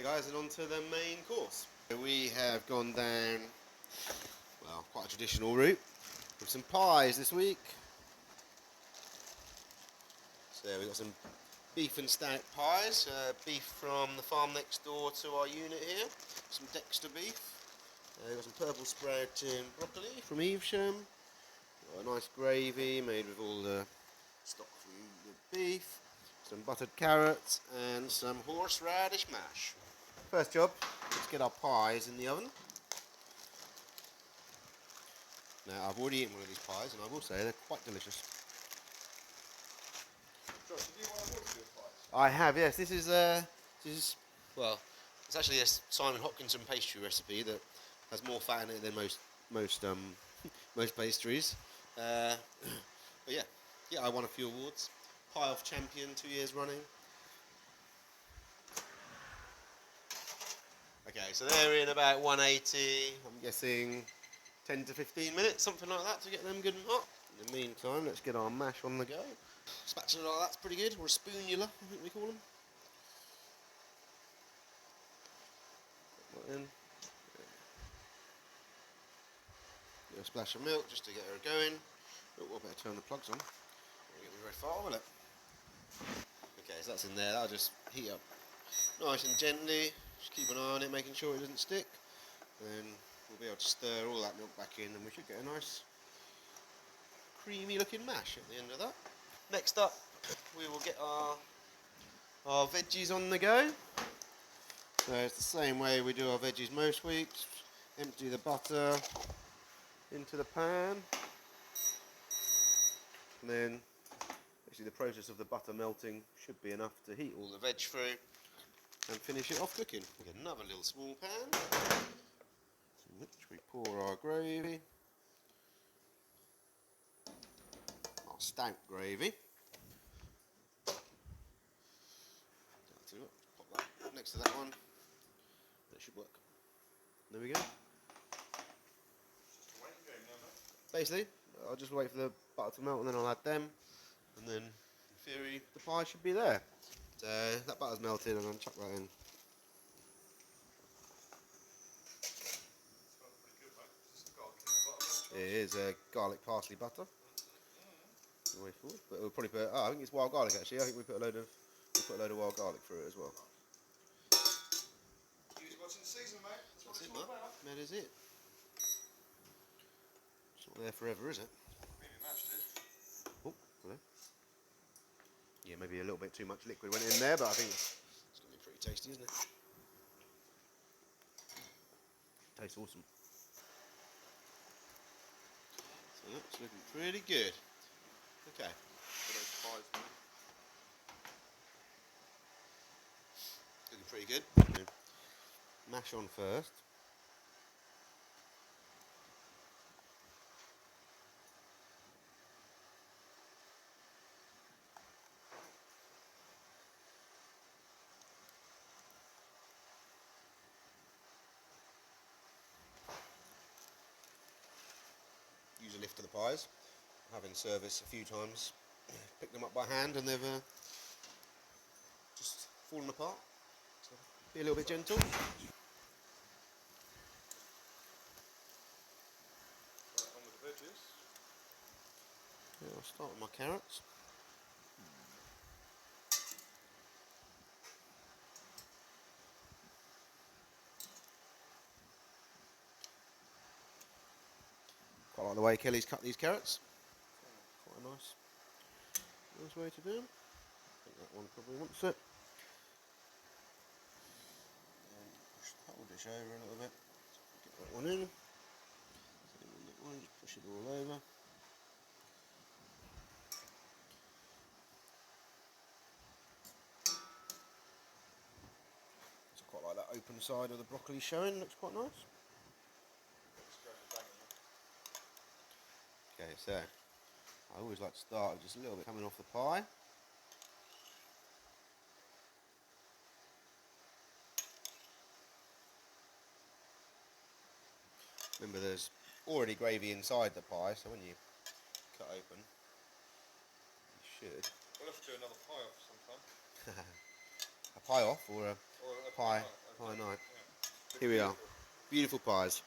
guys, and on to the main course. We have gone down, well, quite a traditional route with some pies this week. So we've got some beef and stout pies, beef from the farm next door to our unit here, some Dexter beef, we've got some purple sprouting broccoli from Evesham, got a nice gravy made with all the stock from the beef, some buttered carrots and some horseradish mash. First job, let's get our pies in the oven. Now I've already eaten one of these pies and I will say they're quite delicious. Josh, do you want to walk through your pies? I have, yes. This is well, it's actually a Simon Hopkinson pastry recipe that has more fat in it than most pastries. But yeah, I won a few awards. Pie Off Champion 2 years running. Okay, so they're in about 180. I'm guessing 10 to 15 minutes, something like that, to get them good and hot. In the meantime, let's get our mash on the go. Spatula like that's pretty good, or a spoonula, I think we call them. Put that in. Get a splash of milk just to get her going. Oh, I better turn the plugs on. Won't get me very far, will it? Okay, so that's in there. That'll just heat up nice and gently. Just keep an eye on it, making sure it doesn't stick. Then we'll be able to stir all that milk back in, and we should get a nice creamy looking mash at the end of that. Next up, we will get our veggies on the go. So it's the same way we do our veggies most weeks. Empty the butter into the pan, and then actually the process of the butter melting should be enough to heat all the veg through and finish it off cooking. We get another little small pan in which we pour our gravy, our stout gravy. Pop that next to that one. That should work. There we go. Basically, I'll just wait for the butter to melt and then I'll add them, and then in theory the pie should be there. So that butter's melted and I'll chuck that in. It is garlic parsley butter. Way forward, but we'll probably put. I think it's wild garlic actually. I think we put a load of wild garlic through it as well. Use what's in season, mate. That's it, mate. That is it. It's not there forever, is it? Maybe mashed it. Oh, hello. Yeah, maybe a little bit too much liquid went in there, but I think it's going to be pretty tasty, isn't it? Tastes awesome. So that's looking pretty good. Okay. Looking pretty good. Mash on first. Use a lift to the pies. Having service a few times, picked them up by hand and they've just fallen apart. So be a little bit gentle. Right, on with the veggies. Yeah, I'll start with my carrots. Quite like the way Kelly's cut these carrots. Quite a nice way to do them. I think that one probably wants it. And push the whole dish over a little bit. Get that one in. That one, just push it all over. So quite like that open side of the broccoli showing. Looks quite nice. Okay, so I always like to start with just a little bit coming off the pie. Remember, there's already gravy inside the pie, so when you cut open, you should. We'll have to do another pie off sometime. A pie off or a pie night. Here we are. Beautiful pies.